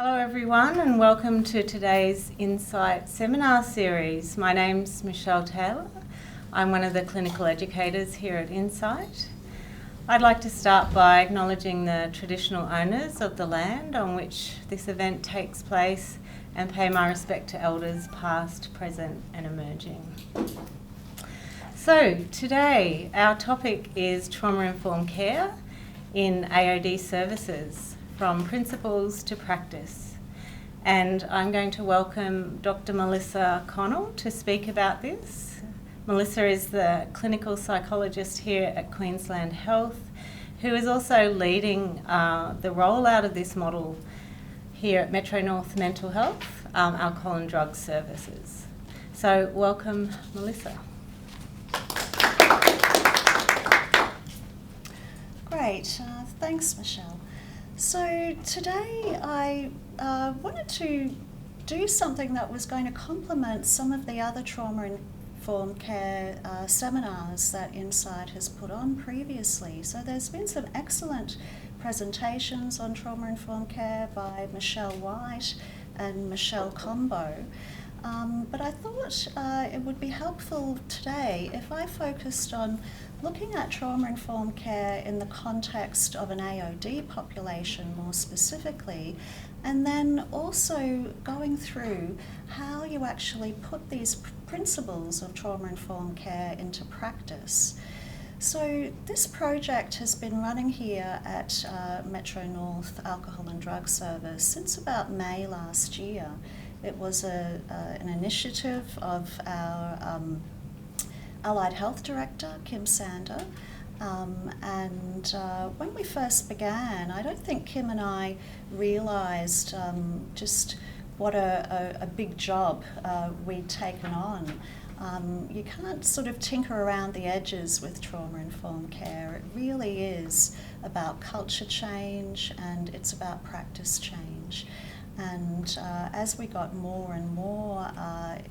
Hello everyone and welcome to today's Insight seminar series. My name's Michelle Taylor. I'm one of the clinical educators here at Insight. I'd like to start by acknowledging the traditional owners of the land on which this event takes place and pay my respect to elders past, present and emerging. So today our topic is trauma-informed care in AOD services, from principles to practice. And I'm going to welcome Dr. Melissa Connell to speak about this. Melissa is the clinical psychologist here at Queensland Health, who is also leading the rollout of this model here at Metro North Mental Health, Alcohol and Drug Services. So welcome, Melissa. Great, thanks Michelle. So today I wanted to do something that was going to complement some of the other trauma-informed care seminars that Insight has put on previously. So there's been some excellent presentations on trauma-informed care by Michelle White and Michelle Combo. But I thought it would be helpful today if I focused on looking at trauma-informed care in the context of an AOD population more specifically, and then also going through how you actually put these principles of trauma-informed care into practice. So this project has been running here at Metro North Alcohol and Drug Service since about May last year. It was an initiative of our Allied Health Director, Kim Sander, and when we first began, I don't think Kim and I realised just what a big job we'd taken on. You can't sort of tinker around the edges with trauma-informed care. It really is about culture change and it's about practice change. And as we got more and more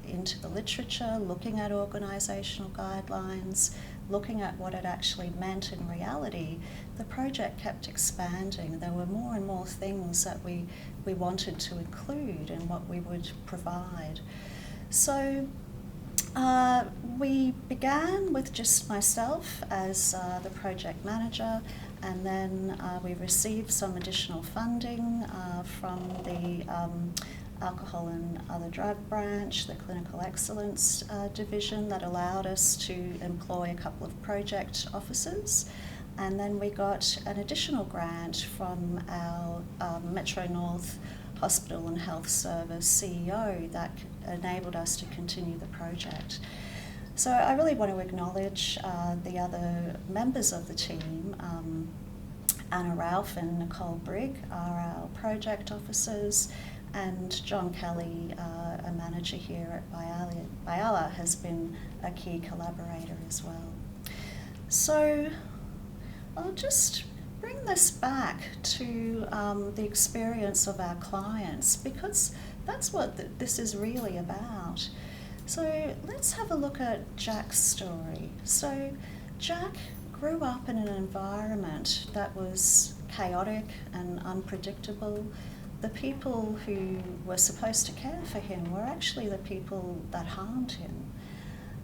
into the literature, looking at organisational guidelines, looking at what it actually meant in reality, the project kept expanding. There were more and more things that we wanted to include in what we would provide. So we began with just myself as the project manager, and then we received some additional funding from the Alcohol and Other Drug Branch, the Clinical Excellence Division, that allowed us to employ a couple of project officers. And then we got an additional grant from our Metro North Hospital and Health Service CEO that enabled us to continue the project. So I really want to acknowledge the other members of the team. Anna Ralph and Nicole Brigg are our project officers, and John Kelly, a manager here at Biala, has been a key collaborator as well. So I'll just bring this back to the experience of our clients, because that's what this is really about. So let's have a look at Jack's story. So Jack grew up in an environment that was chaotic and unpredictable. The people who were supposed to care for him were actually the people that harmed him.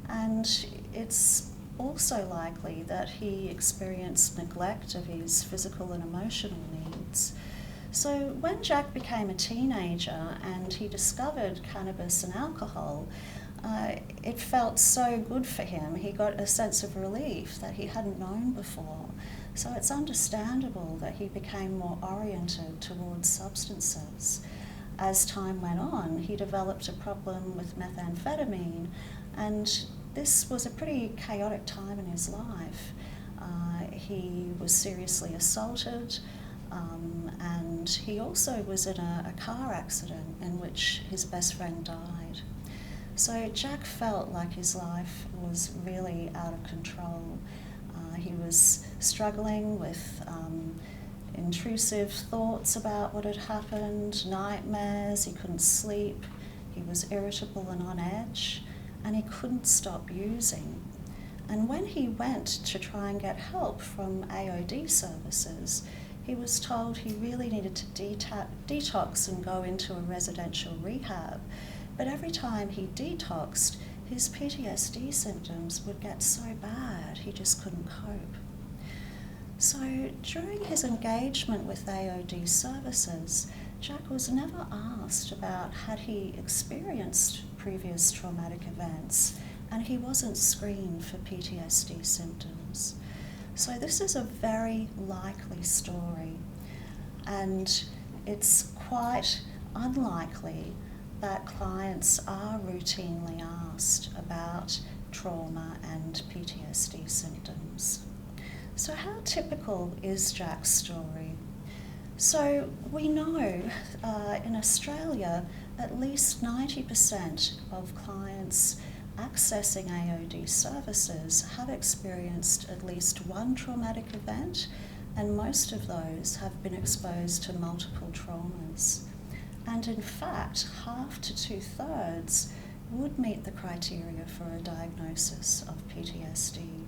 And it's also likely that he experienced neglect of his physical and emotional needs. So when Jack became a teenager and he discovered cannabis and alcohol, it felt so good for him. He got a sense of relief that he hadn't known before. So it's understandable that he became more oriented towards substances. As time went on, he developed a problem with methamphetamine, and this was a pretty chaotic time in his life. He was seriously assaulted, and he also was in a car accident in which his best friend died. So Jack felt like his life was really out of control. He was struggling with intrusive thoughts about what had happened, nightmares, he couldn't sleep, he was irritable and on edge, and he couldn't stop using. And when he went to try and get help from AOD services, he was told he really needed to detox and go into a residential rehab. But every time he detoxed, his PTSD symptoms would get so bad he just couldn't cope. So during his engagement with AOD services, Jack was never asked about had he experienced previous traumatic events, and he wasn't screened for PTSD symptoms. So this is a very likely story, and it's quite unlikely that clients are routinely asked about trauma and PTSD symptoms. So how typical is Jack's story? So we know in Australia at least 90% of clients accessing AOD services have experienced at least one traumatic event, and most of those have been exposed to multiple traumas. And in fact, half to 2/3 would meet the criteria for a diagnosis of PTSD.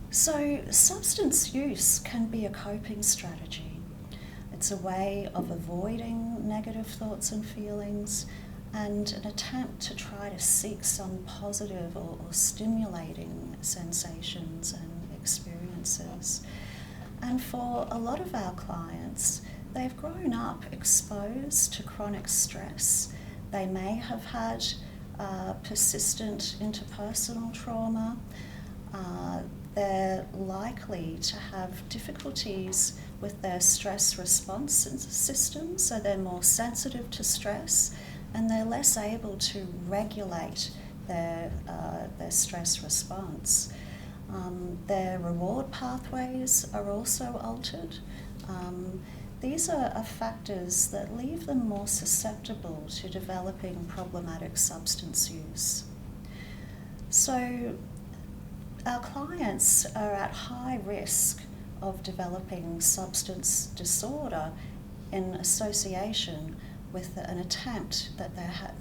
So substance use can be a coping strategy. It's a way of avoiding negative thoughts and feelings, and an attempt to try to seek some positive or stimulating sensations and experiences. And for a lot of our clients, they've grown up exposed to chronic stress. They may have had persistent interpersonal trauma. They're likely to have difficulties with their stress response system, so they're more sensitive to stress, and they're less able to regulate their stress response. Their reward pathways are also altered. These are factors that leave them more susceptible to developing problematic substance use. So our clients are at high risk of developing substance disorder in association with an attempt that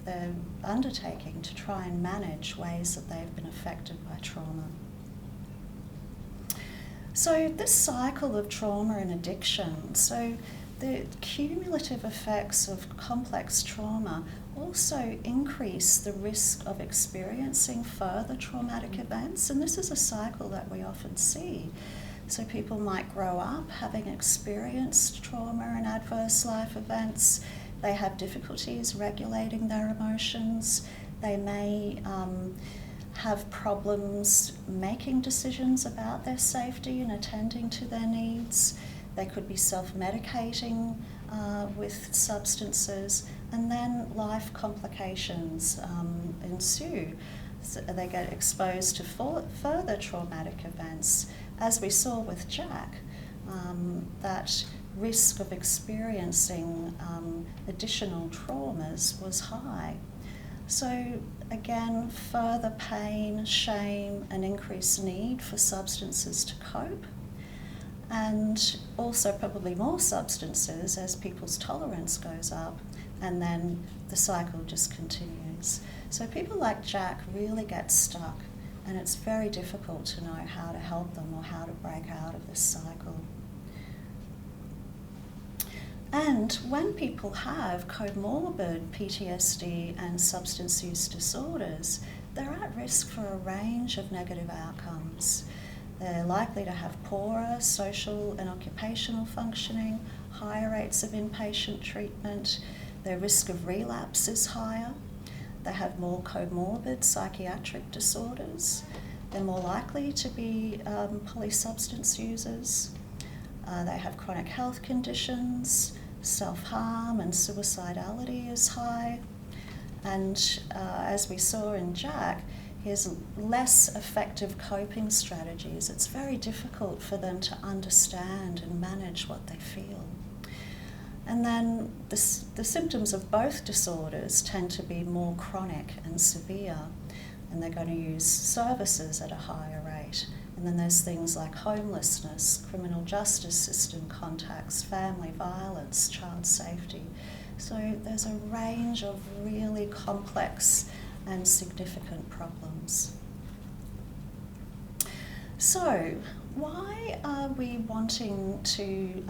they're undertaking to try and manage ways that they've been affected by trauma. So this cycle of trauma and addiction, so the cumulative effects of complex trauma also increase the risk of experiencing further traumatic events, and this is a cycle that we often see. So people might grow up having experienced trauma and adverse life events. They have difficulties regulating their emotions. They may have problems making decisions about their safety and attending to their needs. They could be self-medicating with substances, and then life complications ensue. So they get exposed to further traumatic events. As we saw with Jack, that risk of experiencing additional traumas was high. So again, further pain, shame, and increased need for substances to cope, and also probably more substances as people's tolerance goes up, and then the cycle just continues. So people like Jack really get stuck, and it's very difficult to know how to help them or how to break out of this cycle. And when people have comorbid PTSD and substance use disorders, they're at risk for a range of negative outcomes. They're likely to have poorer social and occupational functioning, higher rates of inpatient treatment. Their risk of relapse is higher. They have more comorbid psychiatric disorders. They're more likely to be polysubstance users. They have chronic health conditions. Self-harm and suicidality is high. And as we saw in Jack, he has less effective coping strategies. It's very difficult for them to understand and manage what they feel. And then the symptoms of both disorders tend to be more chronic and severe, and they're going to use services at a higher rate. And then there's things like homelessness, criminal justice system contacts, family violence, child safety. So there's a range of really complex and significant problems. So why are we wanting to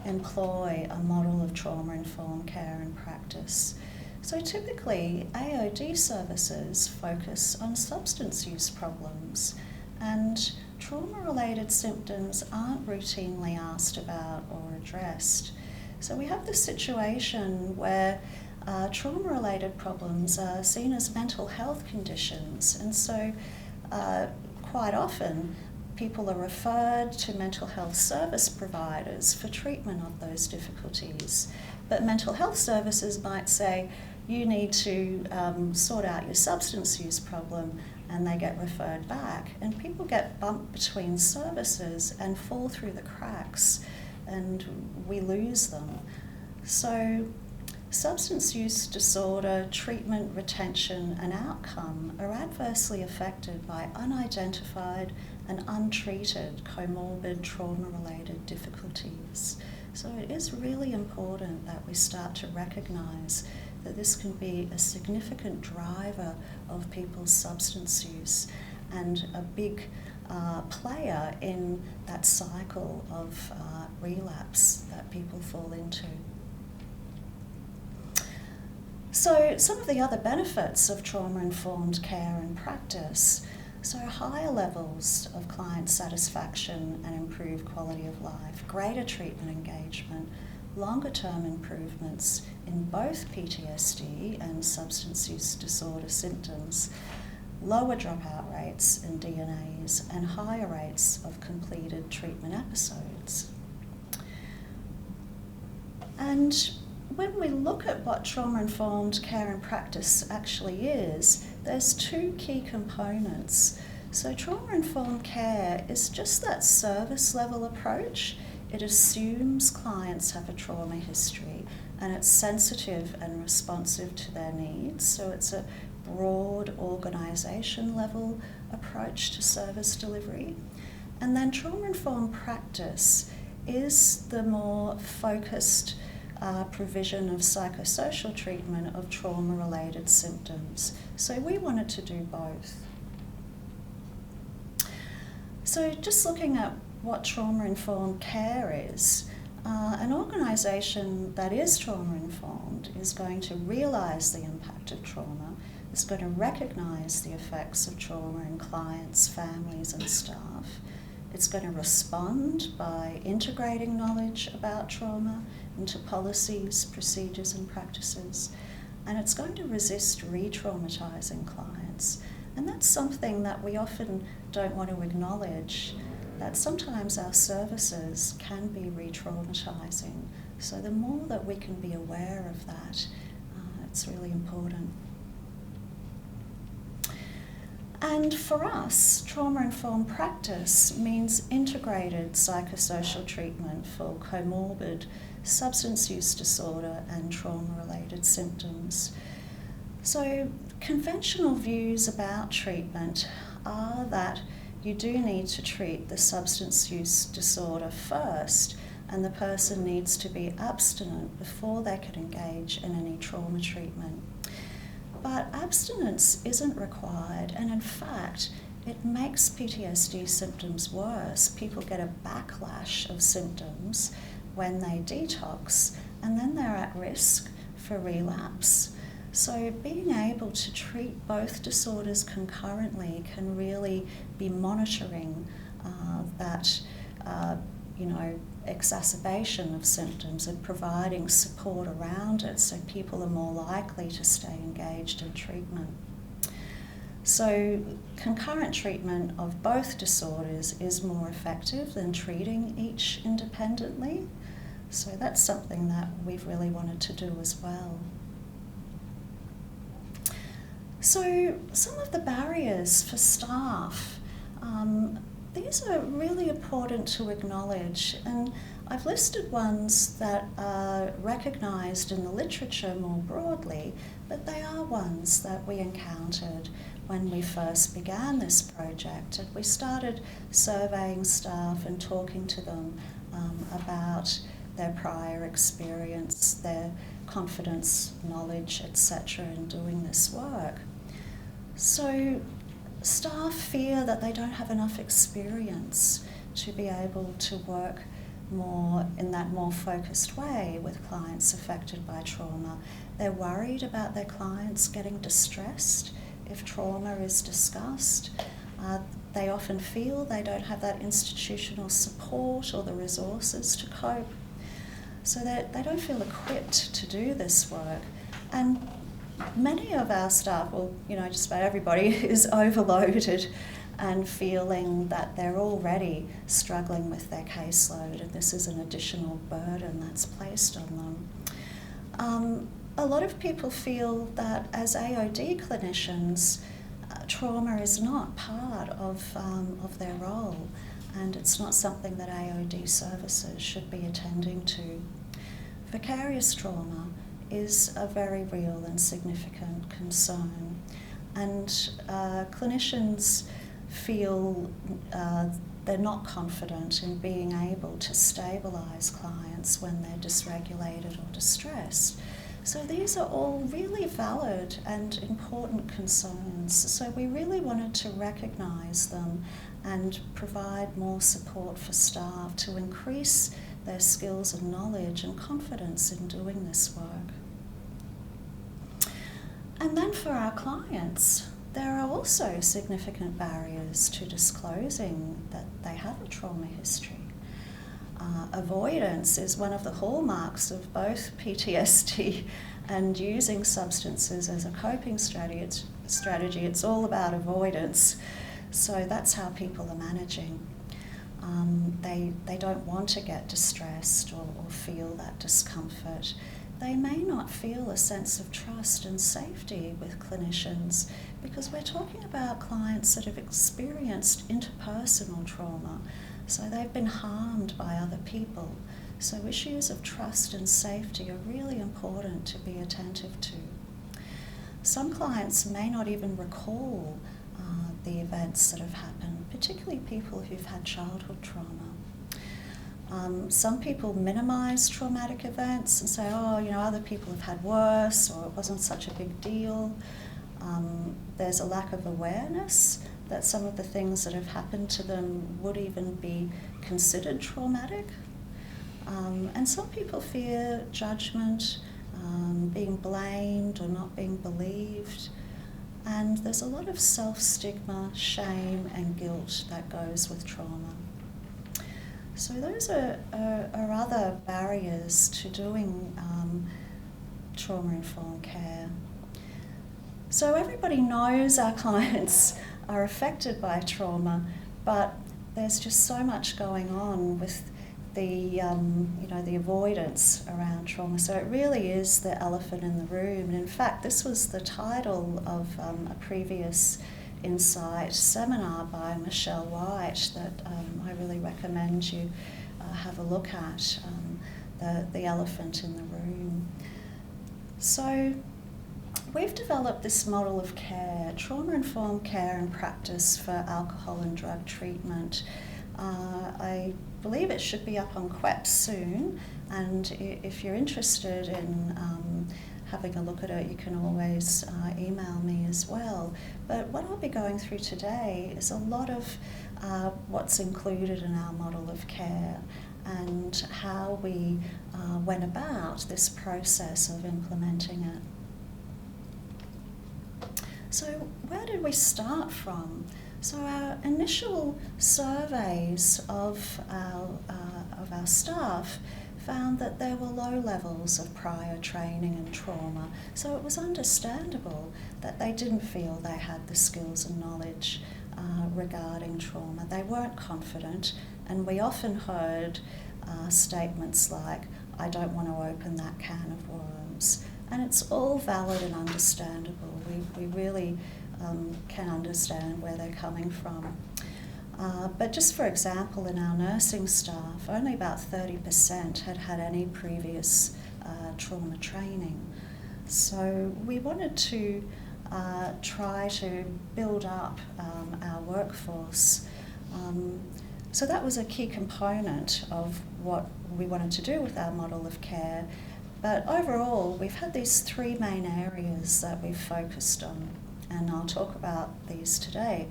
employ a model of trauma-informed care and practice? So typically, AOD services focus on substance use problems, and trauma-related symptoms aren't routinely asked about or addressed. So we have this situation where trauma-related problems are seen as mental health conditions, and so quite often people are referred to mental health service providers for treatment of those difficulties. But mental health services might say, you need to sort out your substance use problem, and they get referred back. And people get bumped between services and fall through the cracks, and we lose them. So substance use disorder, treatment, retention and outcome are adversely affected by unidentified and untreated comorbid trauma-related difficulties. So it is really important that we start to recognise that this can be a significant driver of people's substance use and a big player in that cycle of relapse that people fall into. So some of the other benefits of trauma-informed care and practice, so higher levels of client satisfaction and improved quality of life, greater treatment engagement, longer-term improvements in both PTSD and substance use disorder symptoms, lower dropout rates in DNAs, and higher rates of completed treatment episodes. And when we look at what trauma-informed care and practice actually is, there's two key components. So trauma-informed care is just that service-level approach. It assumes clients have a trauma history, and it's sensitive and responsive to their needs. So it's a broad organisation-level approach to service delivery. And then trauma-informed practice is the more focused provision of psychosocial treatment of trauma-related symptoms. So we wanted to do both. So just looking at what trauma-informed care is, an organisation that is trauma-informed is going to realise the impact of trauma, is going to recognise the effects of trauma in clients, families and staff. It's going to respond by integrating knowledge about trauma into policies, procedures and practices, and it's going to resist re-traumatising clients. And that's something that we often don't want to acknowledge, that sometimes our services can be re-traumatising. So the more that we can be aware of that, it's really important. And for us, trauma-informed practice means integrated psychosocial treatment for comorbid substance use disorder and trauma-related symptoms. So conventional views about treatment are that you do need to treat the substance use disorder first, and the person needs to be abstinent before they can engage in any trauma treatment. But abstinence isn't required, and in fact, it makes PTSD symptoms worse. People get a backlash of symptoms when they detox, and then they're at risk for relapse. So being able to treat both disorders concurrently can really be monitoring that exacerbation of symptoms and providing support around it, so people are more likely to stay engaged in treatment. So concurrent treatment of both disorders is more effective than treating each independently. So that's something that we've really wanted to do as well. So some of the barriers for staff, these are really important to acknowledge, and I've listed ones that are recognised in the literature more broadly, but they are ones that we encountered when we first began this project, and we started surveying staff and talking to them about their prior experience, their confidence, knowledge, etc. in doing this work. So staff fear that they don't have enough experience to be able to work more in that more focused way with clients affected by trauma. They're worried about their clients getting distressed if trauma is discussed. They often feel they don't have that institutional support or the resources to cope, so that they don't feel equipped to do this work. And many of our staff, well, just about everybody, is overloaded and feeling that they're already struggling with their caseload, and this is an additional burden that's placed on them. A lot of people feel that as AOD clinicians, trauma is not part of their role, and it's not something that AOD services should be attending to. Vicarious trauma is a very real and significant concern, and clinicians feel they're not confident in being able to stabilise clients when they're dysregulated or distressed. So these are all really valid and important concerns. So we really wanted to recognise them and provide more support for staff to increase their skills and knowledge and confidence in doing this work. And then for our clients, there are also significant barriers to disclosing that they have a trauma history. Avoidance is one of the hallmarks of both PTSD and using substances as a coping strategy. It's all about avoidance. So that's how people are managing. They don't want to get distressed or feel that discomfort. They may not feel a sense of trust and safety with clinicians because we're talking about clients that have experienced interpersonal trauma. So they've been harmed by other people. So issues of trust and safety are really important to be attentive to. Some clients may not even recall the events that have happened, particularly people who've had childhood trauma. Some people minimise traumatic events and say, other people have had worse, or it wasn't such a big deal. There's a lack of awareness that some of the things that have happened to them would even be considered traumatic. And some people fear judgment, being blamed or not being believed. And there's a lot of self-stigma, shame and guilt that goes with trauma. So those are other barriers to doing trauma-informed care. So everybody knows our clients are affected by trauma, but there's just so much going on with the avoidance around trauma. So it really is the elephant in the room. And in fact, this was the title of a previous Insight seminar by Michelle White that I really recommend you have a look at, the elephant in the room. So we've developed this model of care, trauma-informed care and practice for alcohol and drug treatment. I believe it should be up on QEP soon, and if you're interested in having a look at it, you can always email me as well. But what I'll be going through today is a lot of what's included in our model of care and how we went about this process of implementing it. So where did we start from? So our initial surveys of our staff found that there were low levels of prior training in trauma, so it was understandable that they didn't feel they had the skills and knowledge regarding trauma. They weren't confident, and we often heard statements like, "I don't want to open that can of worms," and it's all valid and understandable. We really can understand where they're coming from. But just for example, in our nursing staff, only about 30% had had any previous trauma training. So we wanted to try to build up our workforce. So that was a key component of what we wanted to do with our model of care. But overall, we've had these three main areas that we've focused on. and I'll talk about these today.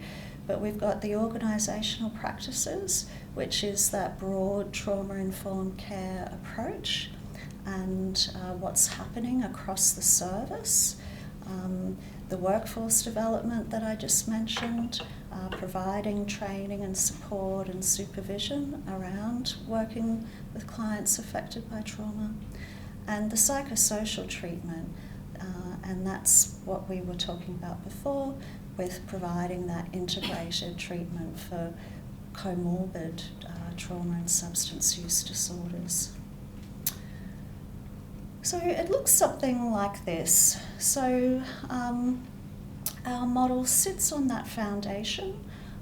But we've got the organisational practices, which is that broad trauma-informed care approach, and what's happening across the service. The workforce development that I just mentioned, providing training and support and supervision around working with clients affected by trauma, and the psychosocial treatment, and that's what we were talking about before, with providing that integrated treatment for comorbid trauma and substance use disorders. So it looks something like this. So our model sits on that foundation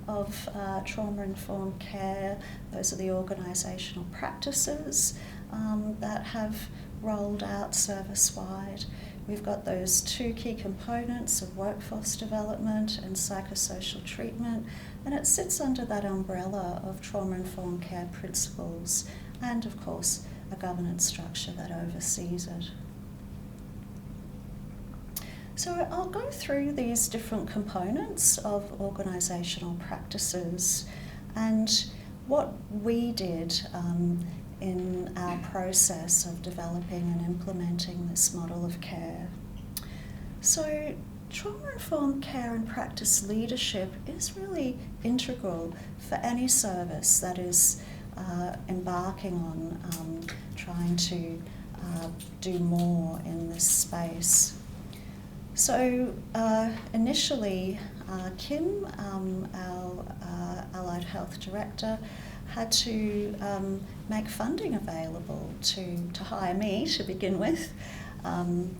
of trauma-informed care. Those are the organisational practices that have rolled out service-wide. We've got those two key components of workforce development and psychosocial treatment, and it sits under that umbrella of trauma-informed care principles and, of course, a governance structure that oversees it. So I'll go through these different components of organisational practices and what we did in our process of developing and implementing this model of care. So trauma-informed care and practice leadership is really integral for any service that is embarking on trying to do more in this space. So initially, Kim, our Allied Health Director, had to make funding available to hire me to begin with. And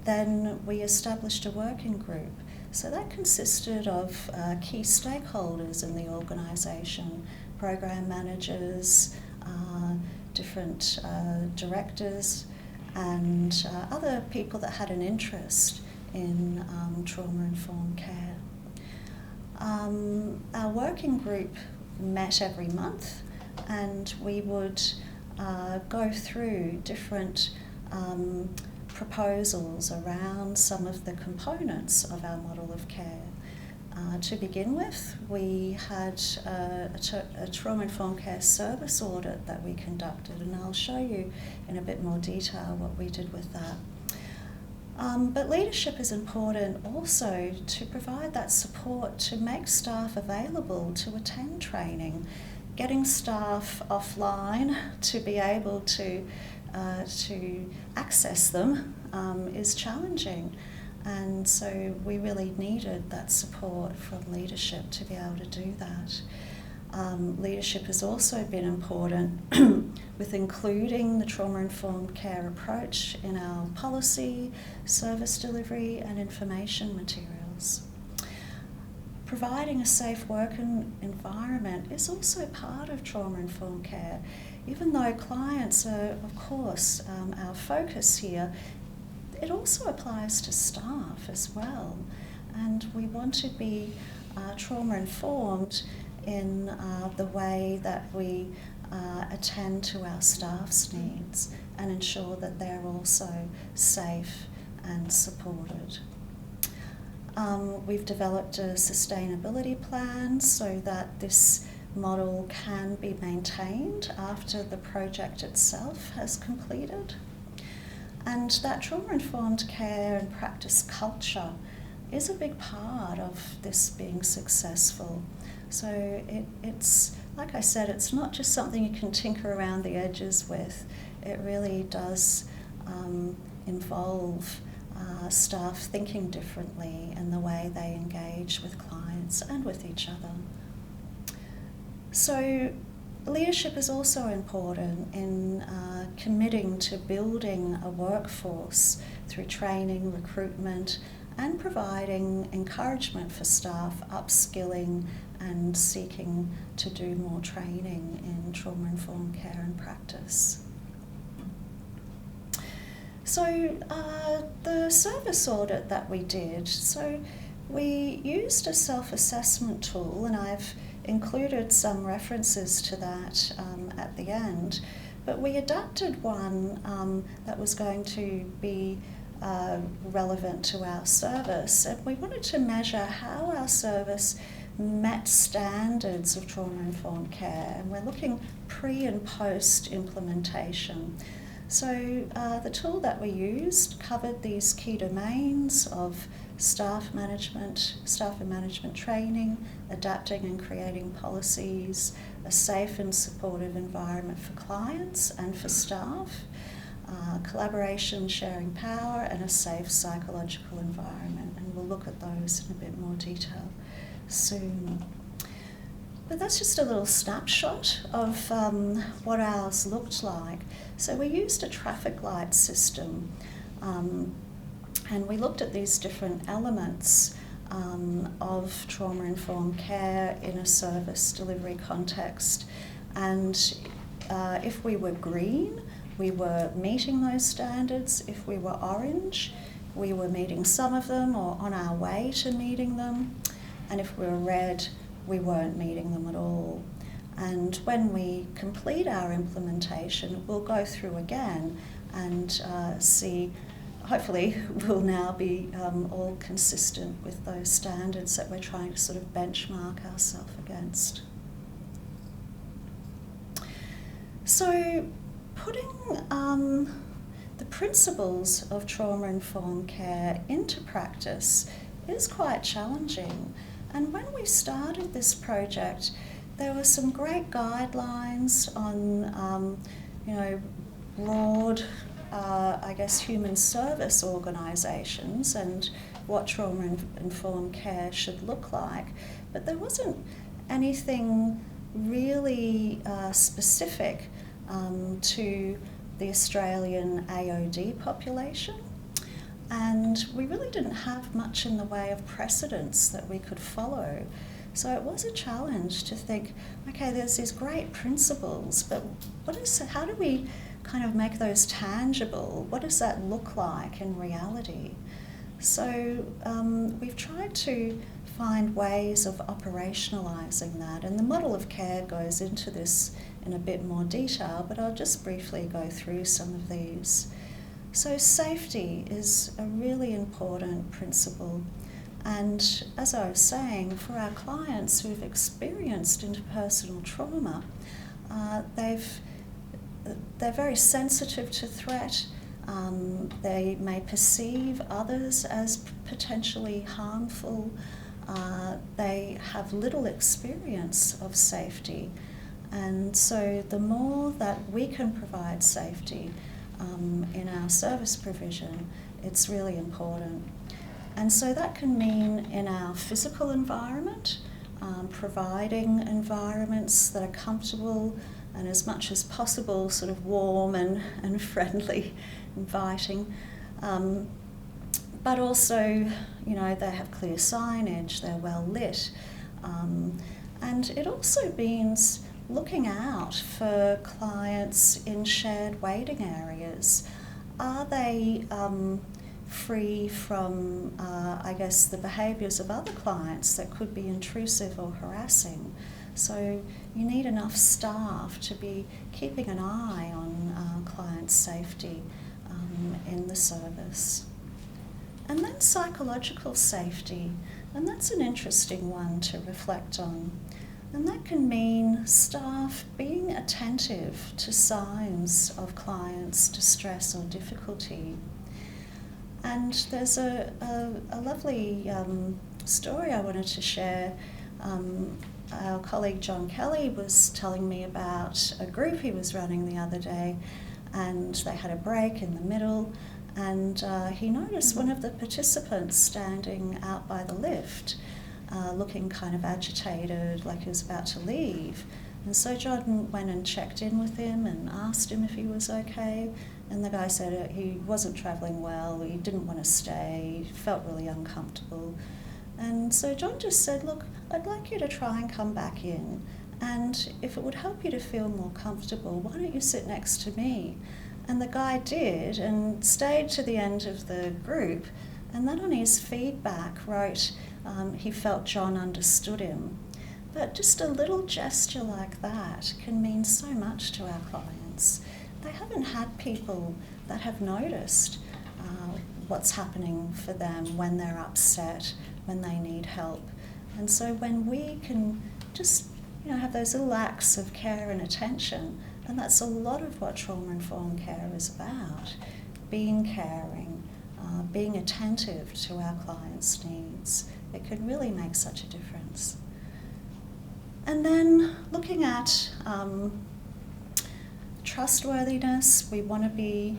then we established a working group. So that consisted of key stakeholders in the organisation, program managers, different directors, and other people that had an interest in trauma-informed care. Our working group met every month, and we would go through different proposals around some of the components of our model of care. To begin with, we had a trauma-informed care service audit that we conducted, and I'll show you in a bit more detail what we did with that. But leadership is important also to provide that support to make staff available to attend training. Getting staff offline to be able to access them is challenging, and so we really needed that support from leadership to be able to do that. Leadership has also been important with including the trauma-informed care approach in our policy, service delivery and information materials. Providing a safe working environment is also part of trauma-informed care. Even though clients are, of course, our focus here, it also applies to staff as well. And we want to be trauma-informed in the way that we attend to our staff's needs and ensure that they're also safe and supported. We've developed a sustainability plan so that this model can be maintained after the project itself has completed. And that trauma-informed care and practice culture is a big part of this being successful. So it's, like I said, it's not just something you can tinker around the edges with. It really does involve staff thinking differently in the way they engage with clients and with each other. So leadership is also important in committing to building a workforce through training, recruitment, and providing encouragement for staff, upskilling and seeking to do more training in trauma-informed care and practice. So the service audit that we did, so we used a self-assessment tool, and I've included some references to that at the end, but we adapted one that was going to be relevant to our service, and we wanted to measure how our service met standards of trauma-informed care, and we're looking pre and post implementation. So the tool that we used covered these key domains of staff and management training, adapting and creating policies, a safe and supportive environment for clients and for staff, collaboration, sharing power, and a safe psychological environment. And we'll look at those in a bit more detail soon. But that's just a little snapshot of what ours looked like. So we used a traffic light system, and we looked at these different elements of trauma-informed care in a service delivery context. And if we were green, we were meeting those standards. If we were orange, we were meeting some of them or on our way to meeting them. And if we were red, we weren't meeting them at all. And when we complete our implementation, we'll go through again and see, hopefully we'll now be all consistent with those standards that we're trying to sort of benchmark ourselves against. So putting the principles of trauma-informed care into practice is quite challenging. And when we started this project, there were some great guidelines on, broad, human service organisations and what trauma-informed care should look like. But there wasn't anything really specific to the Australian AOD population. And we really didn't have much in the way of precedents that we could follow. So it was a challenge to think, okay, there's these great principles, but how do we kind of make those tangible? What does that look like in reality? So we've tried to find ways of operationalising that, and the model of care goes into this in a bit more detail, but I'll just briefly go through some of these. So safety is a really important principle, and as I was saying, for our clients who've experienced interpersonal trauma, they're very sensitive to threat. They may perceive others as potentially harmful. They have little experience of safety, and so the more that we can provide safety in our service provision, it's really important. And so that can mean in our physical environment, providing environments that are comfortable and as much as possible sort of warm and friendly, inviting. But also, they have clear signage, they're well lit. And it also means looking out for clients in shared waiting areas. Are they free from, the behaviours of other clients that could be intrusive or harassing? So you need enough staff to be keeping an eye on client safety in the service. And then psychological safety, and that's an interesting one to reflect on. And that can mean staff being attentive to signs of clients' distress or difficulty. And there's a lovely story I wanted to share. Our colleague John Kelly was telling me about a group he was running the other day, and they had a break in the middle, and he noticed one of the participants standing out by the lift, looking kind of agitated, like he was about to leave. And so John went and checked in with him and asked him if he was okay, and the guy said he wasn't travelling well, he didn't want to stay, he felt really uncomfortable. And so John just said, look, I'd like you to try and come back in, and if it would help you to feel more comfortable, why don't you sit next to me? And the guy did, and stayed to the end of the group, and then on his feedback wrote he felt John understood him. But just a little gesture like that can mean so much to our clients. They haven't had people that have noticed what's happening for them when they're upset, when they need help. And so when we can just have those little acts of care and attention, and that's a lot of what trauma-informed care is about, being caring, being attentive to our clients' needs, it can really make such a difference. And then looking at trustworthiness, we want to be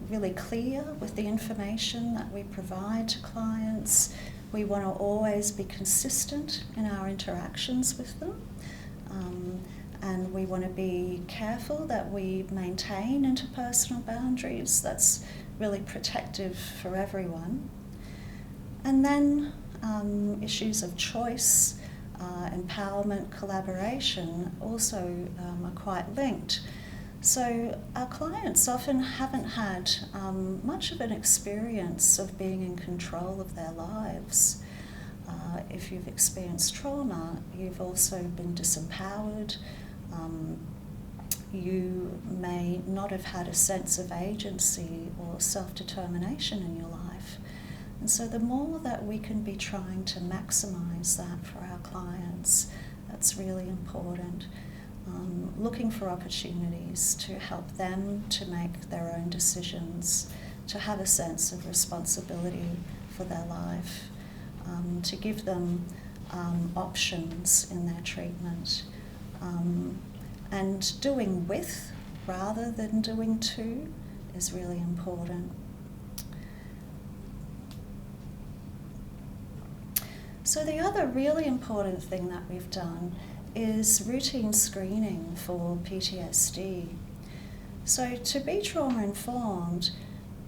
really clear with the information that we provide to clients. We want to always be consistent in our interactions with them. And we want to be careful that we maintain interpersonal boundaries. That's really protective for everyone. And then issues of choice, empowerment, collaboration also are quite linked. So our clients often haven't had much of an experience of being in control of their lives. If you've experienced trauma, you've also been disempowered. You may not have had a sense of agency or self-determination in your life. And so the more that we can be trying to maximise that for our clients, that's really important. Looking for opportunities to help them to make their own decisions, to have a sense of responsibility for their life, to give them options in their treatment, and doing with rather than doing to is really important. So the other really important thing that we've done is routine screening for PTSD. So to be trauma-informed,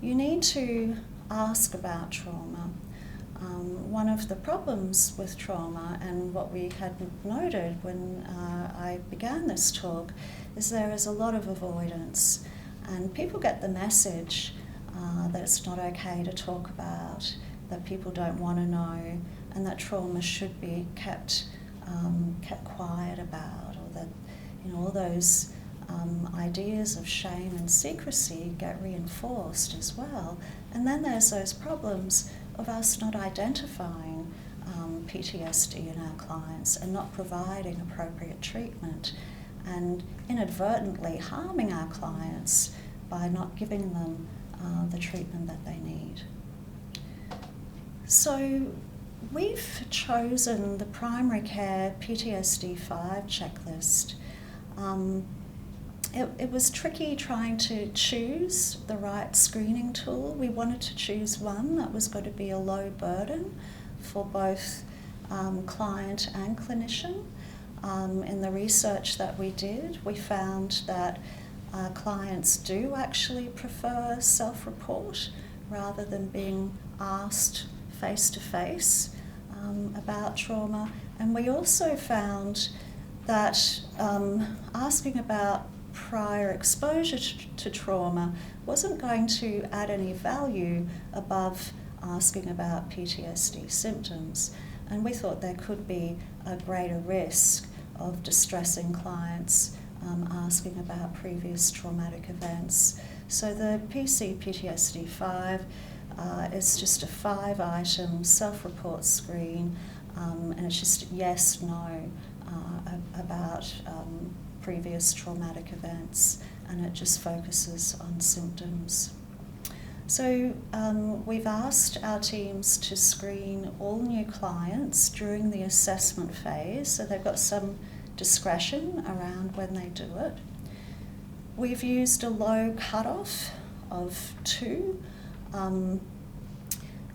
you need to ask about trauma. One of the problems with trauma, and what we had noted when I began this talk, is there is a lot of avoidance, and people get the message that it's not okay to talk about, that people don't want to know, and that trauma should be kept quiet about, or that all those ideas of shame and secrecy get reinforced as well. And then there's those problems of us not identifying PTSD in our clients and not providing appropriate treatment, and inadvertently harming our clients by not giving them the treatment that they need. So we've chosen the Primary Care PTSD 5 checklist. It was tricky trying to choose the right screening tool. We wanted to choose one that was going to be a low burden for both client and clinician. In the research that we did, we found that clients do actually prefer self-report rather than being asked face-to-face about trauma. And we also found that asking about prior exposure to trauma wasn't going to add any value above asking about PTSD symptoms. And we thought there could be a greater risk of distressing clients asking about previous traumatic events. So the PTSD 5 is just a 5-item self-report screen, and it's just yes, no about previous traumatic events, and it just focuses on symptoms. So we've asked our teams to screen all new clients during the assessment phase, so they've got some discretion around when they do it. We've used a low cutoff of 2.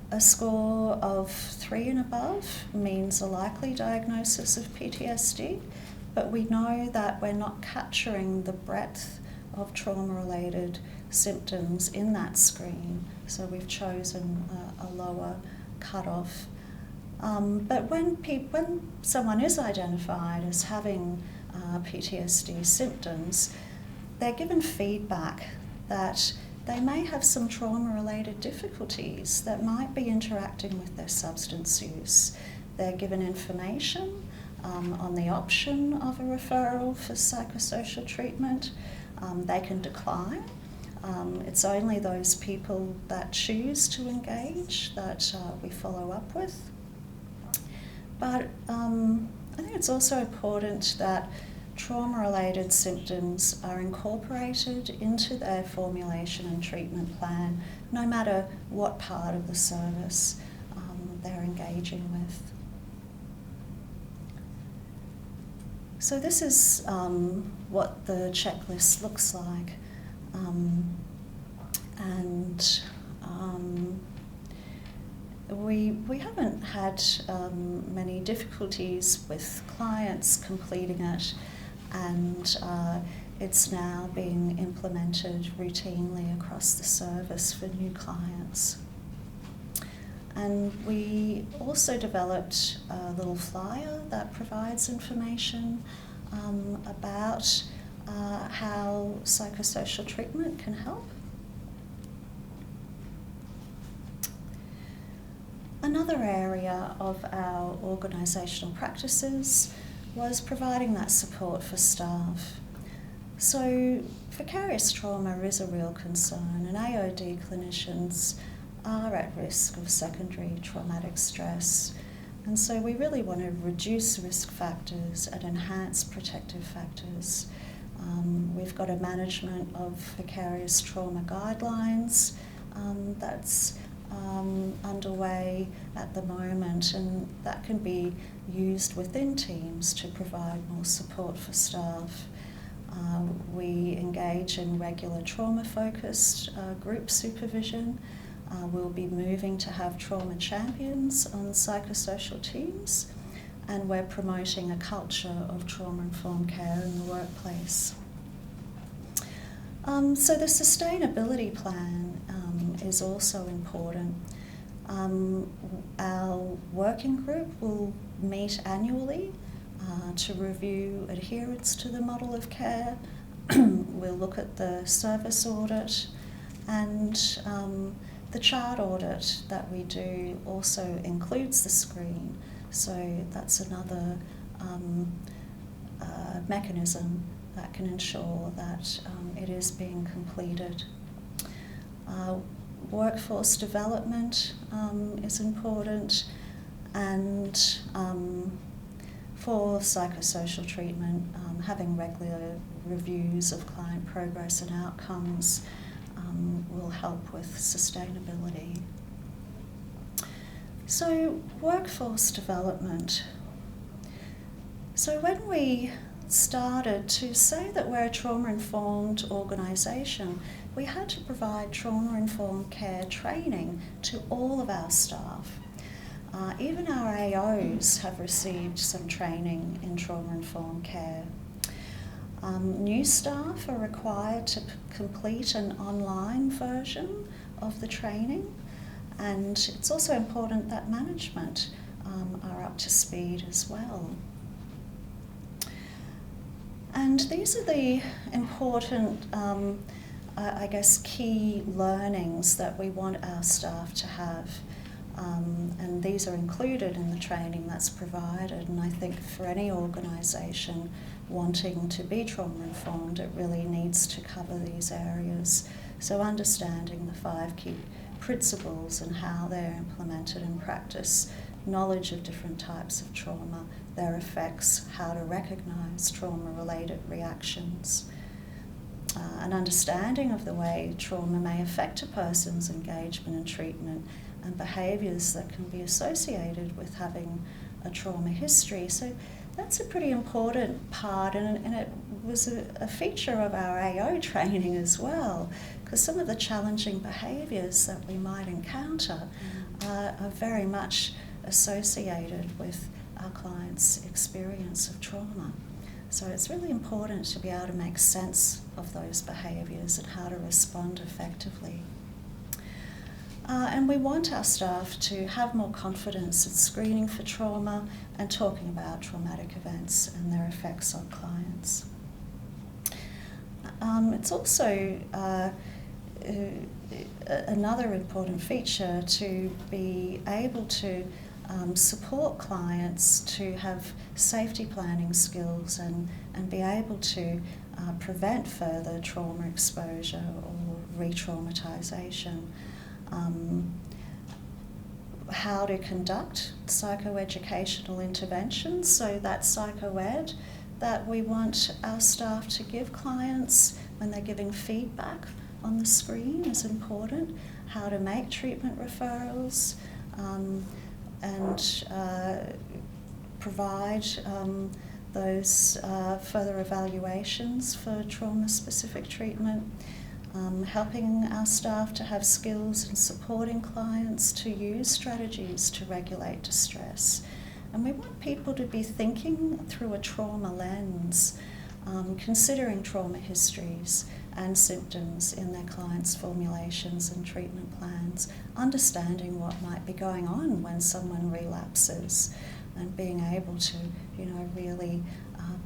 A score of 3 and above means a likely diagnosis of PTSD, but we know that we're not capturing the breadth of trauma-related symptoms in that screen, so we've chosen a lower cutoff. But when someone is identified as having PTSD symptoms, they're given feedback that they may have some trauma-related difficulties that might be interacting with their substance use. They're given information on the option of a referral for psychosocial treatment. They can decline, It's only those people that choose to engage that we follow up with. But I think it's also important that trauma-related symptoms are incorporated into their formulation and treatment plan, no matter what part of the service they're engaging with. So this is what the checklist looks like. We haven't had many difficulties with clients completing it, and it's now being implemented routinely across the service for new clients. And we also developed a little flyer that provides information about how psychosocial treatment can help. Another area of our organisational practices was providing that support for staff. So vicarious trauma is a real concern, and AOD clinicians are at risk of secondary traumatic stress. And so we really want to reduce risk factors and enhance protective factors. We've got a management of vicarious trauma guidelines that's underway at the moment, and that can be used within teams to provide more support for staff. We engage in regular trauma-focused group supervision. We'll be moving to have trauma champions on psychosocial teams, and we're promoting a culture of trauma-informed care in the workplace. So the sustainability plan is also important. Our working group will meet annually to review adherence to the model of care. We'll look at the service audit, and the chart audit that we do also includes the screen. So that's another mechanism that can ensure that it is being completed. Workforce development is important, and for psychosocial treatment, having regular reviews of client progress and outcomes will help with sustainability. So workforce development. So when we started to say that we're a trauma-informed organisation, we had to provide trauma-informed care training to all of our staff. Even our AOs have received some training in trauma-informed care. New staff are required to complete an online version of the training, and it's also important that management are up to speed as well. And these are the important, key learnings that we want our staff to have. And these are included in the training that's provided. And I think for any organisation wanting to be trauma-informed, it really needs to cover these areas. So understanding the 5 key principles and how they're implemented in practice, knowledge of different types of trauma, their effects, how to recognise trauma-related reactions, an understanding of the way trauma may affect a person's engagement and treatment, and behaviours that can be associated with having a trauma history. So that's a pretty important part, and it was a feature of our AO training as well, because some of the challenging behaviours that we might encounter are very much associated with our clients' experience of trauma. So it's really important to be able to make sense of those behaviours and how to respond effectively. And we want our staff to have more confidence in screening for trauma and talking about traumatic events and their effects on clients. It's also another important feature to be able to support clients to have safety planning skills and be able to prevent further trauma exposure or re-traumatisation. How to conduct psychoeducational interventions, so that psychoed that we want our staff to give clients when they're giving feedback on the screen is important. How to make treatment referrals and provide those further evaluations for trauma-specific treatment. Helping our staff to have skills in supporting clients to use strategies to regulate distress. And we want people to be thinking through a trauma lens, considering trauma histories and symptoms in their clients' formulations and treatment plans, understanding what might be going on when someone relapses, and being able to, really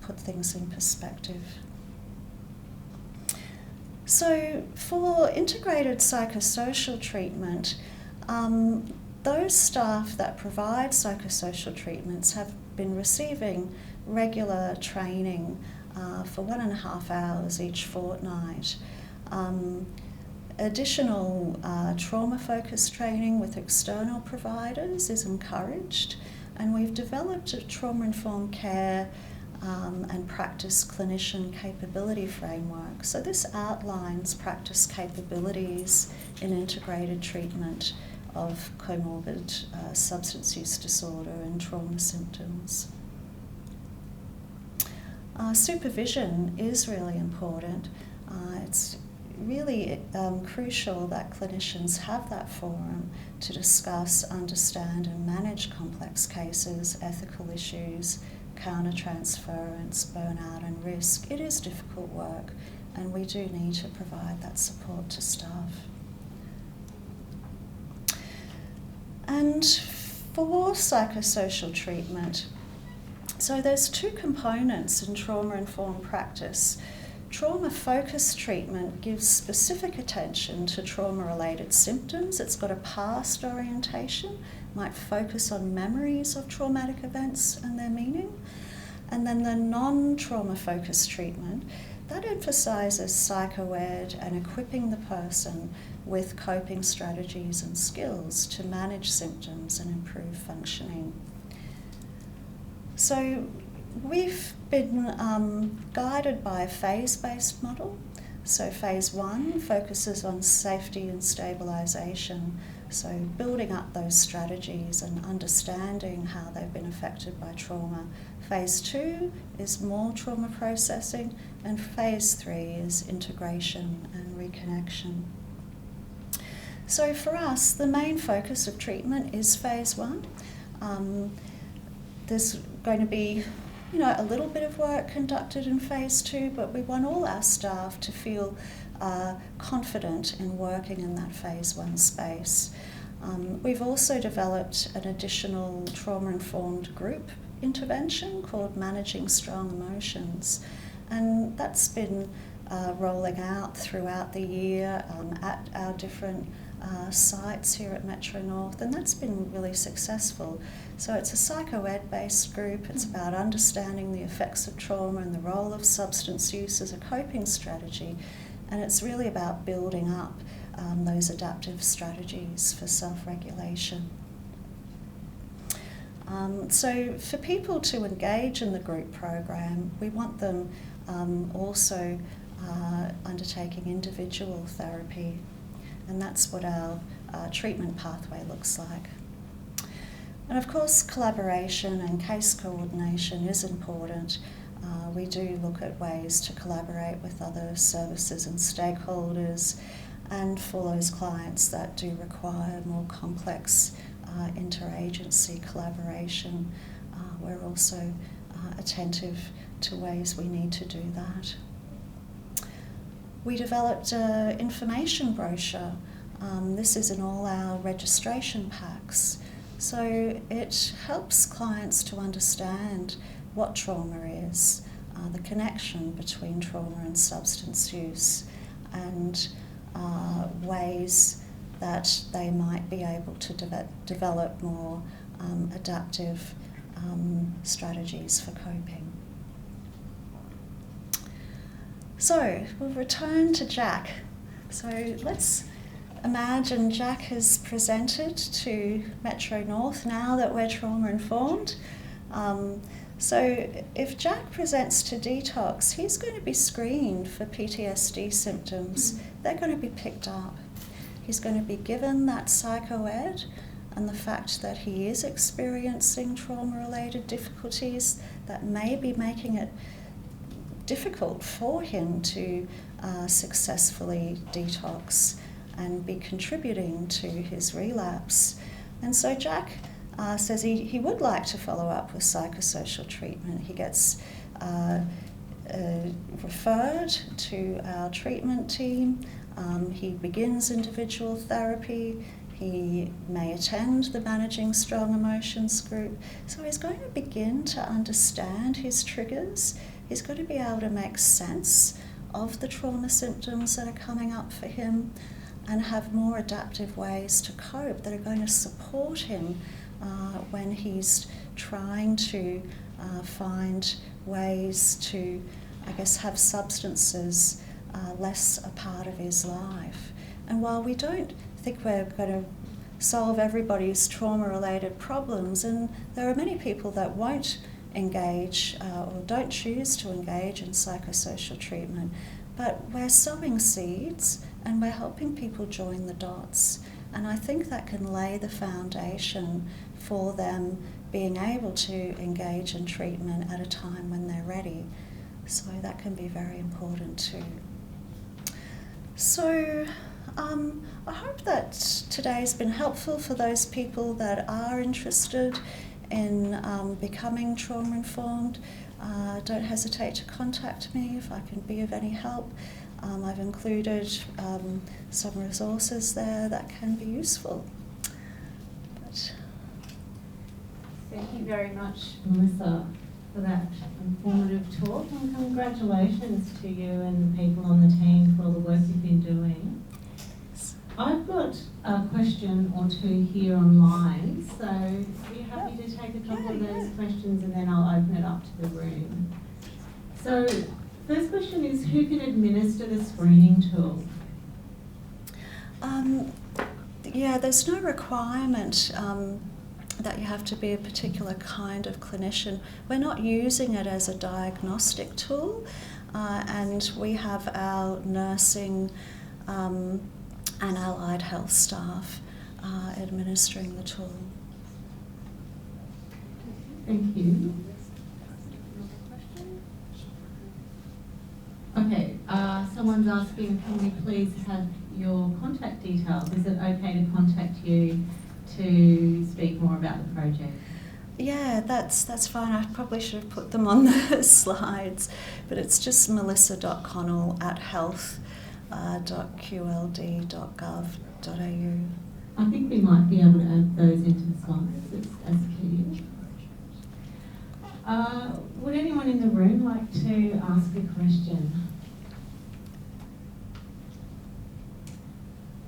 put things in perspective. So for integrated psychosocial treatment, those staff that provide psychosocial treatments have been receiving regular training for 1.5 hours each fortnight. Additional trauma-focused training with external providers is encouraged, and we've developed a trauma-informed care and practice clinician capability framework. So this outlines practice capabilities in integrated treatment of comorbid substance use disorder and trauma symptoms. Supervision is really important. It's really crucial that clinicians have that forum to discuss, understand and manage complex cases, ethical issues, counter-transference, burnout and risk. It is difficult work, and we do need to provide that support to staff. And for psychosocial treatment, so there's two components in trauma-informed practice. Trauma-focused treatment gives specific attention to trauma-related symptoms. It's got a past orientation, might focus on memories of traumatic events and their meaning. And then the non-trauma focused treatment, that emphasises psychoed and equipping the person with coping strategies and skills to manage symptoms and improve functioning. So we've been guided by a phase-based model. So phase 1 focuses on safety and stabilisation, so building up those strategies and understanding how they've been affected by trauma. Phase 2 is more trauma processing, and phase 3 is integration and reconnection. So for us, the main focus of treatment is phase 1. There's going to be a little bit of work conducted in phase 2, but we want all our staff to feel confident in working in that phase 1 space. We've also developed an additional trauma-informed group intervention called Managing Strong Emotions, and that's been rolling out throughout the year at our different sites here at Metro North, and that's been really successful. So it's a psychoed-based group. It's about understanding the effects of trauma and the role of substance use as a coping strategy, and it's really about building up those adaptive strategies for self-regulation. So for people to engage in the group program, we want them also undertaking individual therapy, and that's what our treatment pathway looks like. And of course, collaboration and case coordination is important. We do look at ways to collaborate with other services and stakeholders, and for those clients that do require more complex interagency collaboration, we're also attentive to ways we need to do that. We developed an information brochure. This is in all our registration packs. So it helps clients to understand what trauma is, the connection between trauma and substance use, and ways that they might be able to develop more adaptive strategies for coping. So we'll return to Jack. So let's imagine Jack has presented to Metro North now that we're trauma informed. So if Jack presents to detox, he's going to be screened for PTSD symptoms. They're going to be picked up. He's going to be given that psychoed and the fact that he is experiencing trauma-related difficulties that may be making it difficult for him to successfully detox and be contributing to his relapse. And so Jack says he would like to follow up with psychosocial treatment. He gets referred to our treatment team. He begins individual therapy. He may attend the Managing Strong Emotions group. So he's going to begin to understand his triggers. He's going to be able to make sense of the trauma symptoms that are coming up for him and have more adaptive ways to cope that are going to support him when he's trying to find ways to, I guess, have substances less a part of his life. And while we don't think we're going to solve everybody's trauma-related problems, and there are many people that won't engage or don't choose to engage in psychosocial treatment, but we're sowing seeds and we're helping people join the dots. And I think that can lay the foundation for them being able to engage in treatment at a time when they're ready. So that can be very important too. So I hope that today's been helpful for those people that are interested in becoming trauma-informed. Don't hesitate to contact me if I can be of any help. I've included some resources there that can be useful. But thank you very much, Melissa, for that informative talk, and congratulations to you and the people on the team for all the work you've been doing. I've got a question or two here online, so are you happy to take a couple of those questions and then I'll open it up to the room? So, first question is, who can administer the screening tool? Yeah, there's no requirement that you have to be a particular kind of clinician. We're not using it as a diagnostic tool, and we have our nursing and allied health staff administering the tool. Thank you. Okay, someone's asking, can we please have your contact details? Is it okay to contact you to speak more about the project? Yeah, that's fine. I probably should have put them on the slides, but it's just melissa.connell@health.qld.gov.au. I think we might be able to add those into the slides as key. Would anyone in the room like to ask a question?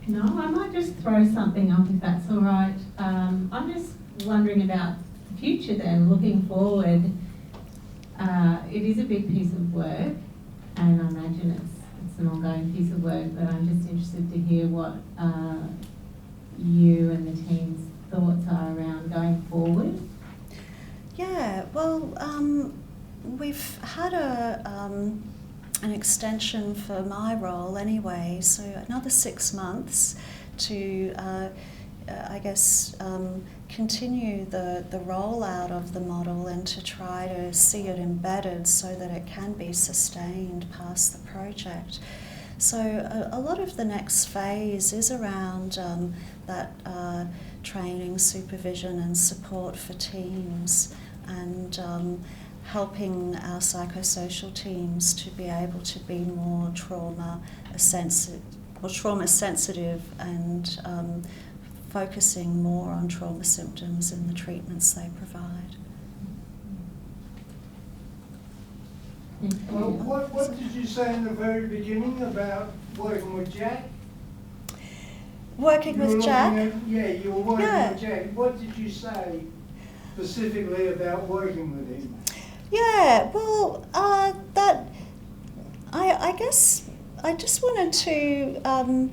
No, I might just throw something up if that's all right. I'm just wondering about the future then, looking forward. It is a big piece of work, and I imagine it's an ongoing piece of work, but I'm just interested to hear what you and the team's thoughts are around going forward. Yeah, well, we've had an extension for my role anyway, so another 6 months to, I guess, continue the rollout of the model and to try to see it embedded so that it can be sustained past the project. So a lot of the next phase is around that training, supervision and support for teams, and helping our psychosocial teams to be able to be more trauma sensitive and focusing more on trauma symptoms in the treatments they provide. Well, what did you say in the very beginning about working with Jack? Working with Jack? You were working with Jack. What did you say specifically about working with him? Yeah, well, I guess I just wanted to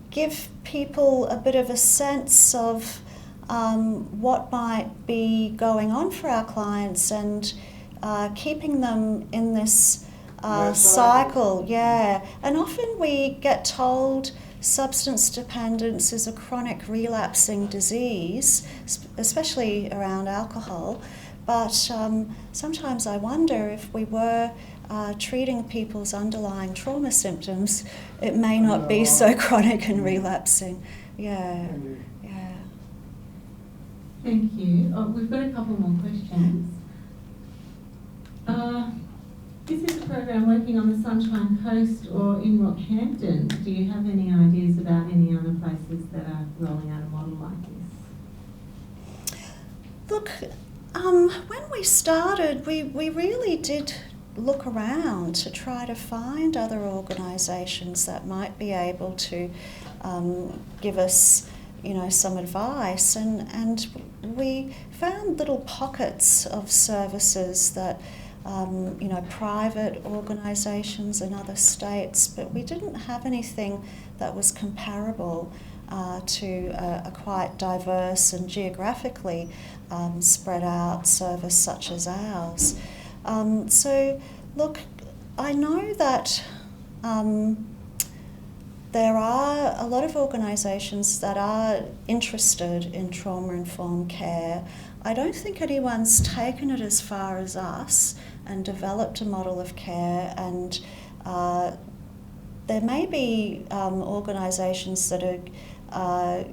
give people a bit of a sense of what might be going on for our clients and keeping them in this cycle. Yeah, and often we get told substance dependence is a chronic relapsing disease, especially around alcohol. But sometimes I wonder if we were treating people's underlying trauma symptoms, it may not be so chronic and relapsing. Yeah, yeah. Thank you. Oh, we've got a couple more questions. This is a program working on the Sunshine Coast or in Rockhampton. Do you have any ideas about any other places that are rolling out a model like this? Look, when we started, we really did look around to try to find other organisations that might be able to give us, you know, some advice, and we found little pockets of services that you know, private organisations in other states, but we didn't have anything that was comparable to a quite diverse and geographically spread out service such as ours. So, look, I know that there are a lot of organisations that are interested in trauma-informed care. I don't think anyone's taken it as far as us and developed a model of care, and there may be organisations that are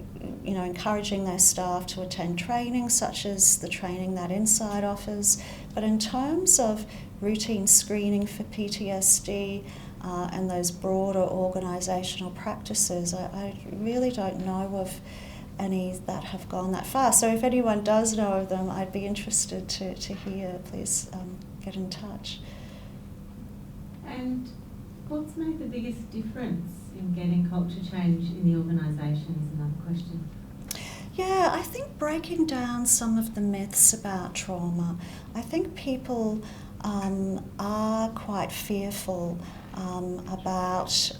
you know, encouraging their staff to attend training, such as the training that Inside offers. But in terms of routine screening for PTSD and those broader organisational practices, I really don't know of any that have gone that far. So if anyone does know of them, I'd be interested to hear. Please get in touch. And what's made the biggest difference in getting culture change in the organisation is another question. Yeah, I think breaking down some of the myths about trauma. I think people are quite fearful about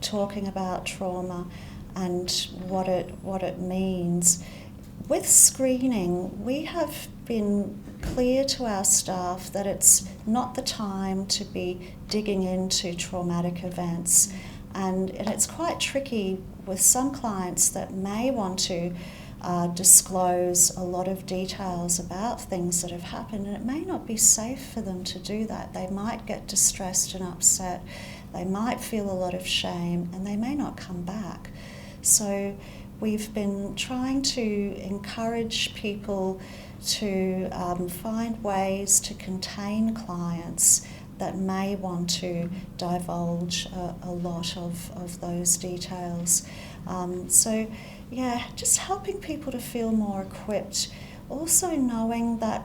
talking about trauma and what it means. With screening, we have been clear to our staff that it's not the time to be digging into traumatic events, and it's quite tricky with some clients that may want to disclose a lot of details about things that have happened, and it may not be safe for them to do that. They might get distressed and upset, they might feel a lot of shame, and they may not come back. So we've been trying to encourage people to find ways to contain clients that may want to divulge a lot of those details. So yeah, just helping people to feel more equipped. Also knowing that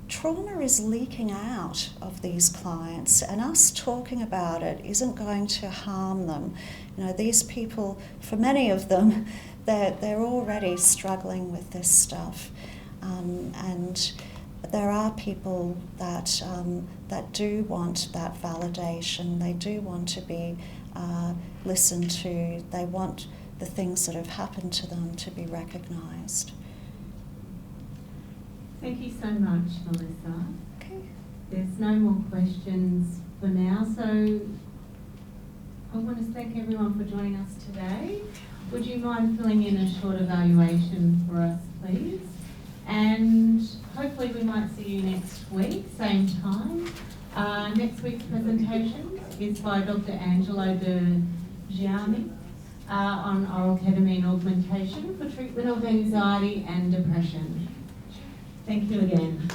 trauma is leaking out of these clients, and us talking about it isn't going to harm them. You know, these people, for many of them, they're already struggling with this stuff, and there are people that do want that validation. They do want to be listened to. They want the things that have happened to them to be recognised. Thank you so much, Melissa. Okay. There's no more questions for now, so I want to thank everyone for joining us today. Would you mind filling in a short evaluation for us, please? And hopefully we might see you next week, same time. Next week's presentation is by Dr. Angelo De Gianni on oral ketamine augmentation for treatment of anxiety and depression. Thank you again.